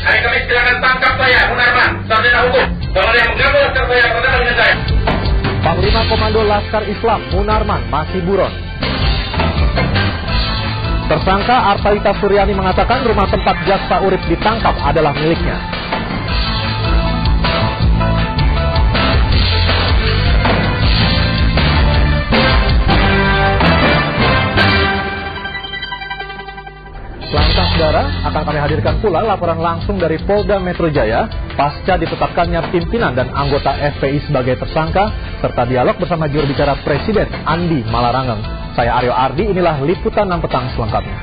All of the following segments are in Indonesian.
Hari Kamis silakan tangkap saya, Munarman, sarjana hukum. Kalau yang mengganggu laskar saya, berdamai dengan saya. Panglima Komando Laskar Islam Munarman masih buron. Tersangka Artalita Suryani mengatakan rumah tempat Jaksa Urip ditangkap adalah miliknya. Selanjutnya, saudara, akan kami hadirkan pula laporan langsung dari Polda Metro Jaya pasca ditetapkannya pimpinan dan anggota FPI sebagai tersangka, serta dialog bersama juru bicara Presiden Andi Malarangeng. Saya Aryo Ardi, inilah liputan 6 petang selengkapnya.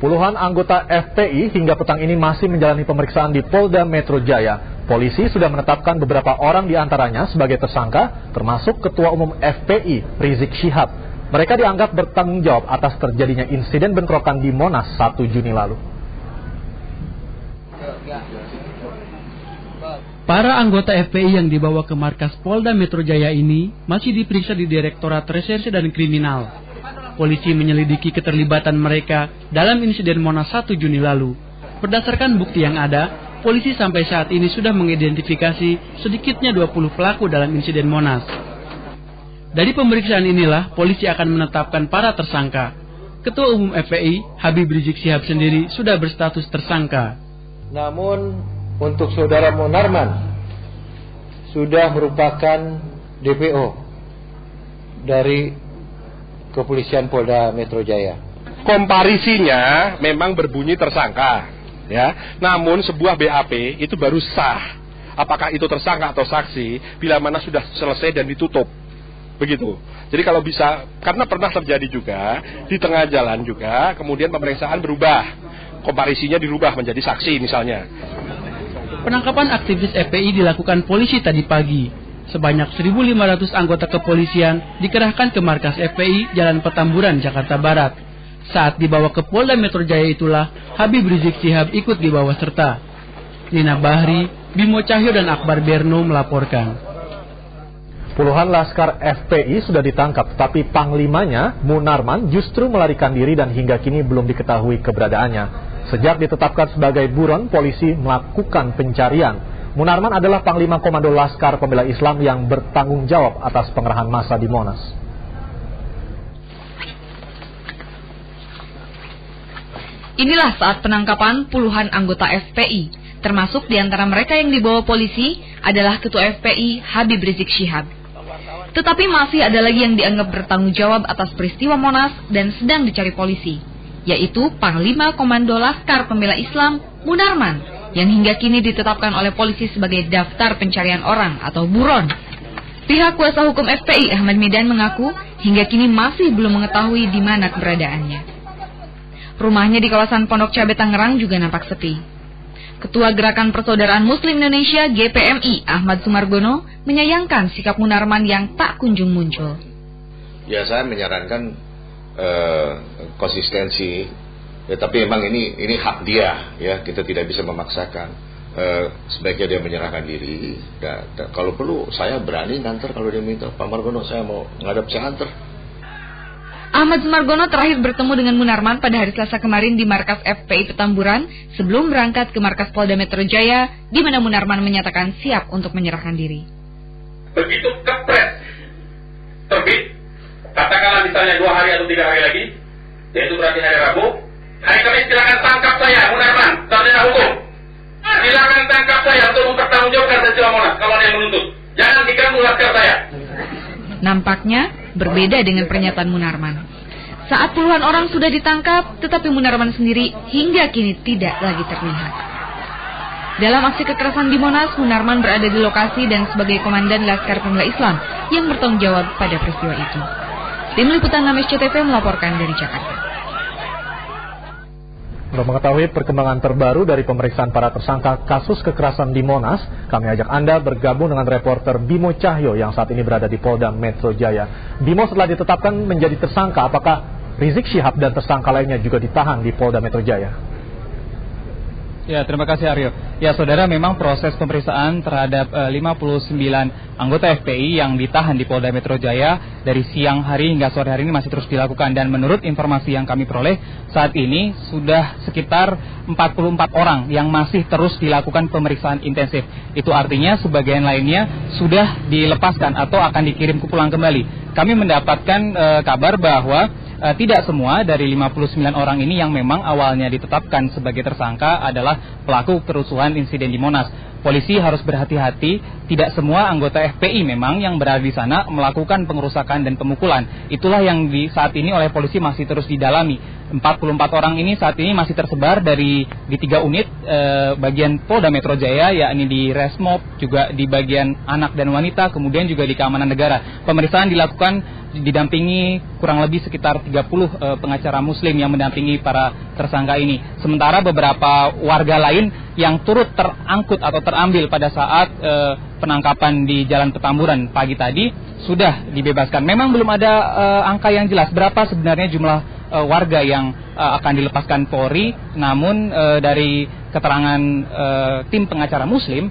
Puluhan anggota FPI hingga petang ini masih menjalani pemeriksaan di Polda Metro Jaya. Polisi sudah menetapkan beberapa orang di antaranya sebagai tersangka, termasuk Ketua Umum FPI, Rizik Syihab. Mereka dianggap bertanggung jawab atas terjadinya insiden bentrokan di Monas 1 Juni lalu. Para anggota FPI yang dibawa ke markas Polda Metro Jaya ini masih diperiksa di Direktorat Reserse dan Kriminal. Polisi menyelidiki keterlibatan mereka dalam insiden Monas 1 Juni lalu. Berdasarkan bukti yang ada, polisi sampai saat ini sudah mengidentifikasi sedikitnya 20 pelaku dalam insiden Monas. Dari pemeriksaan inilah, polisi akan menetapkan para tersangka. Ketua Umum FPI, Habib Rizik Syihab sendiri sudah berstatus tersangka. Namun, untuk saudara Munarman sudah merupakan DPO dari Kepolisian Polda Metro Jaya. Komparisinya memang berbunyi tersangka. Ya, namun sebuah BAP itu baru sah. Apakah itu tersangka atau saksi bila mana sudah selesai dan ditutup, begitu. Jadi kalau bisa, karena pernah terjadi juga di tengah jalan juga, kemudian pemeriksaan berubah, komparisinya dirubah menjadi saksi misalnya. Penangkapan aktivis FPI dilakukan polisi tadi pagi. Sebanyak 1.500 anggota kepolisian dikerahkan ke markas FPI Jalan Petamburan, Jakarta Barat. Saat dibawa ke Polda Metro Jaya itulah Habib Rizik Syihab ikut dibawa serta. Nina Bahri, Bimo Cahyo dan Akbar Berno melaporkan. Puluhan laskar FPI sudah ditangkap, tapi panglimanya Munarman justru melarikan diri dan hingga kini belum diketahui keberadaannya. Sejak ditetapkan sebagai buron, polisi melakukan pencarian. Munarman adalah Panglima Komando Laskar Pembela Islam yang bertanggung jawab atas pengerahan massa di Monas. Inilah saat penangkapan puluhan anggota FPI, termasuk di antara mereka yang dibawa polisi adalah Ketua FPI Habib Rizik Syihab. Tetapi masih ada lagi yang dianggap bertanggung jawab atas peristiwa Monas dan sedang dicari polisi, yaitu Panglima Komando Laskar Pembela Islam Munarman, yang hingga kini ditetapkan oleh polisi sebagai daftar pencarian orang atau buron. Pihak kuasa hukum FPI Ahmad Medan mengaku hingga kini masih belum mengetahui di mana keberadaannya. Rumahnya di kawasan Pondok Cabe Tangerang juga nampak sepi. Ketua Gerakan Persaudaraan Muslim Indonesia GPMI Ahmad Sumargono menyayangkan sikap Munarman yang tak kunjung muncul. Ya, saya menyarankan konsistensi, ya, tapi memang ini hak dia, ya, kita tidak bisa memaksakan. Sebaiknya dia menyerahkan diri. Ya, kalau perlu saya berani nganter kalau dia minta. Pak Margono, saya mau ngadap, saya anter. Ahmad Sumargono terakhir bertemu dengan Munarman pada hari Selasa kemarin di markas FPI Petamburan sebelum berangkat ke markas Polda Metro Jaya, di mana Munarman menyatakan siap untuk menyerahkan diri. Begitu kepres terbit, katakanlah misalnya 2 hari atau 3 hari lagi, yaitu berarti hari Rabu, hari Kamis silakan tangkap saya, Munarman, sarjana hukum. Silakan tangkap saya untuk mempertanggungjawabkan peristiwa Monas kalau ada yang menuntut. Jangan diganggu laskar saya. Nampaknya berbeda dengan pernyataan Munarman. Saat puluhan orang sudah ditangkap, tetapi Munarman sendiri hingga kini tidak lagi terlihat. Dalam aksi kekerasan di Monas, Munarman berada di lokasi dan sebagai komandan Laskar Pembela Islam yang bertanggung jawab pada peristiwa itu. Tim Liputan 6 SCTV melaporkan dari Jakarta. Untuk mengetahui perkembangan terbaru dari pemeriksaan para tersangka kasus kekerasan di Monas, kami ajak Anda bergabung dengan reporter Bimo Cahyo yang saat ini berada di Polda Metro Jaya. Bimo, setelah ditetapkan menjadi tersangka, apakah Rizik Syihab dan tersangka lainnya juga ditahan di Polda Metro Jaya? Ya, terima kasih Aryo. Ya saudara, memang proses pemeriksaan terhadap 59 anggota FPI yang ditahan di Polda Metro Jaya dari siang hari hingga sore hari ini masih terus dilakukan. Dan menurut informasi yang kami peroleh saat ini sudah sekitar 44 orang yang masih terus dilakukan pemeriksaan intensif. Itu artinya sebagian lainnya sudah dilepaskan atau akan dikirim ke pulang kembali. Kami mendapatkan kabar bahwa tidak semua dari 59 orang ini yang memang awalnya ditetapkan sebagai tersangka adalah pelaku kerusuhan insiden di Monas. Polisi harus berhati-hati, tidak semua anggota FPI memang yang berada di sana melakukan pengerusakan dan pemukulan. Itulah yang saat ini oleh polisi masih terus didalami. 44 orang ini saat ini masih tersebar di 3 unit bagian Polda Metro Jaya, yakni di Resmob, juga di bagian anak dan wanita, kemudian juga di keamanan negara. Pemeriksaan dilakukan didampingi kurang lebih sekitar 30 pengacara muslim yang mendampingi para tersangka ini. Sementara beberapa warga lain yang turut terangkut atau terambil pada saat penangkapan di Jalan Petamburan pagi tadi sudah dibebaskan. Memang belum ada angka yang jelas berapa sebenarnya jumlah warga yang akan dilepaskan Polri, namun dari keterangan tim pengacara muslim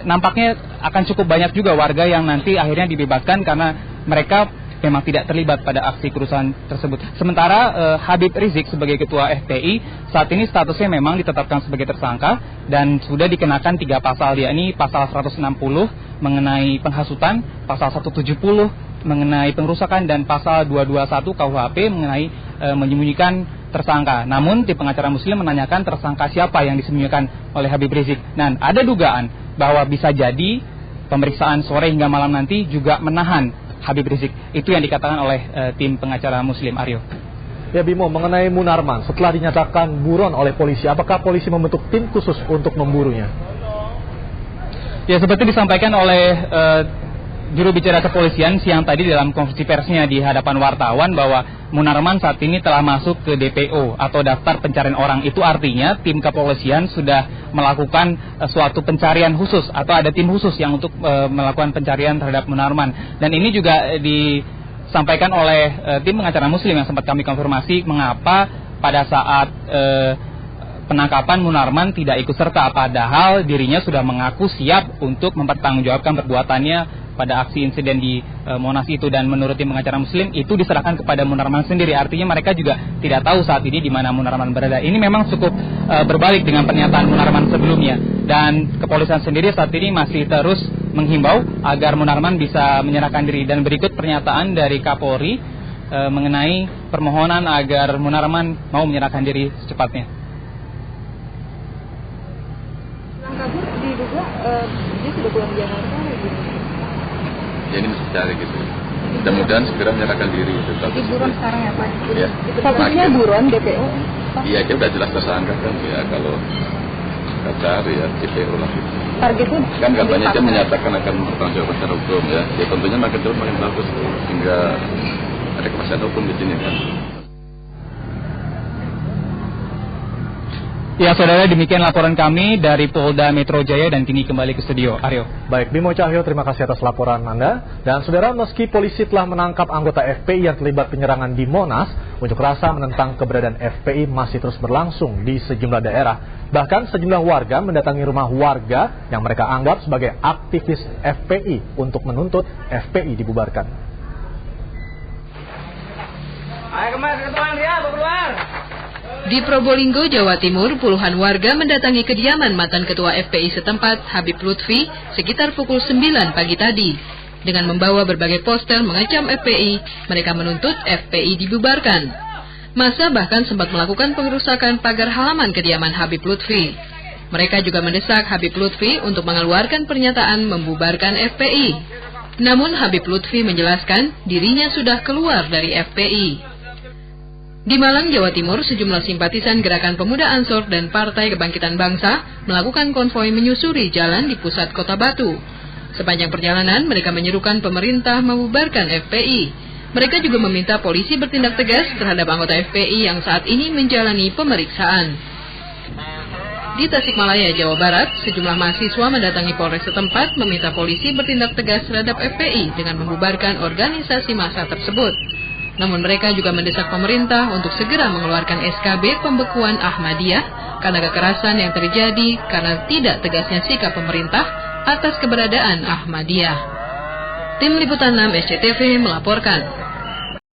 nampaknya akan cukup banyak juga warga yang nanti akhirnya dibebaskan karena mereka memang tidak terlibat pada aksi kerusuhan tersebut. Sementara Habib Rizik sebagai ketua FPI saat ini statusnya memang ditetapkan sebagai tersangka dan sudah dikenakan 3 pasal, yakni pasal 160 mengenai penghasutan, pasal 170 mengenai pengerusakan, dan pasal 221 KUHP mengenai menyembunyikan tersangka. Namun tim pengacara muslim menanyakan tersangka siapa yang disembunyikan oleh Habib Rizik. Dan ada dugaan bahwa bisa jadi pemeriksaan sore hingga malam nanti juga menahan Habib Rizik. Itu yang dikatakan oleh tim pengacara muslim, Aryo. Ya Bimo, mengenai Munarman, setelah dinyatakan buron oleh polisi, apakah polisi membentuk tim khusus untuk memburunya? Ya, seperti disampaikan oleh juru bicara kepolisian siang tadi dalam konferensi persnya di hadapan wartawan bahwa Munarman saat ini telah masuk ke DPO atau daftar pencarian orang. Itu artinya tim kepolisian sudah melakukan suatu pencarian khusus atau ada tim khusus yang untuk melakukan pencarian terhadap Munarman. Dan ini juga disampaikan oleh tim pengacara muslim yang sempat kami konfirmasi mengapa pada saat penangkapan Munarman tidak ikut serta, padahal dirinya sudah mengaku siap untuk mempertanggungjawabkan perbuatannya pada aksi insiden di Monas itu. Dan menurut tim pengacara muslim itu diserahkan kepada Munarman sendiri. Artinya mereka juga tidak tahu saat ini di mana Munarman berada. Ini memang cukup berbalik dengan pernyataan Munarman sebelumnya. Dan kepolisian sendiri saat ini masih terus menghimbau agar Munarman bisa menyerahkan diri. Dan berikut pernyataan dari Kapolri mengenai permohonan agar Munarman mau menyerahkan diri secepatnya. Kabur diduga dia sudah pulang di Jakarta gitu. Ya ini mesti cari gitu. Mudah-mudahan segera menyerahkan diri. Jadi buron sekarang ya Pak? Ya. Statusnya buron DPO? Iya, dia udah jelas tersangka kan ya, kalau nggak cari ya DPO lah. Targetnya? Kan katanya dia menyatakan akan bertanggung jawab secara hukum ya. Ya tentunya makin jauh makin bagus sehingga ada kepastian hukum di sini kan. Ya saudara, demikian laporan kami dari Polda Metro Jaya dan kini kembali ke studio. Aryo. Baik, Bimo Cahyo, terima kasih atas laporan Anda. Dan saudara, meski polisi telah menangkap anggota FPI yang terlibat penyerangan di Monas, unjuk rasa menentang keberadaan FPI masih terus berlangsung di sejumlah daerah. Bahkan sejumlah warga mendatangi rumah warga yang mereka anggap sebagai aktivis FPI untuk menuntut FPI dibubarkan. Ayo kemana ke depan ya, keluar. Di Probolinggo, Jawa Timur, puluhan warga mendatangi kediaman mantan ketua FPI setempat, Habib Lutfi, sekitar pukul 9 pagi tadi. Dengan membawa berbagai poster mengecam FPI, mereka menuntut FPI dibubarkan. Massa bahkan sempat melakukan pengerusakan pagar halaman kediaman Habib Lutfi. Mereka juga mendesak Habib Lutfi untuk mengeluarkan pernyataan membubarkan FPI. Namun Habib Lutfi menjelaskan dirinya sudah keluar dari FPI. Di Malang, Jawa Timur, sejumlah simpatisan Gerakan Pemuda Ansor dan Partai Kebangkitan Bangsa melakukan konvoi menyusuri jalan di pusat kota Batu. Sepanjang perjalanan, mereka menyerukan pemerintah membubarkan FPI. Mereka juga meminta polisi bertindak tegas terhadap anggota FPI yang saat ini menjalani pemeriksaan. Di Tasikmalaya, Jawa Barat, sejumlah mahasiswa mendatangi Polres setempat meminta polisi bertindak tegas terhadap FPI dengan membubarkan organisasi massa tersebut. Namun mereka juga mendesak pemerintah untuk segera mengeluarkan SKB pembekuan Ahmadiyah karena kekerasan yang terjadi karena tidak tegasnya sikap pemerintah atas keberadaan Ahmadiyah. Tim Liputan 6 SCTV melaporkan.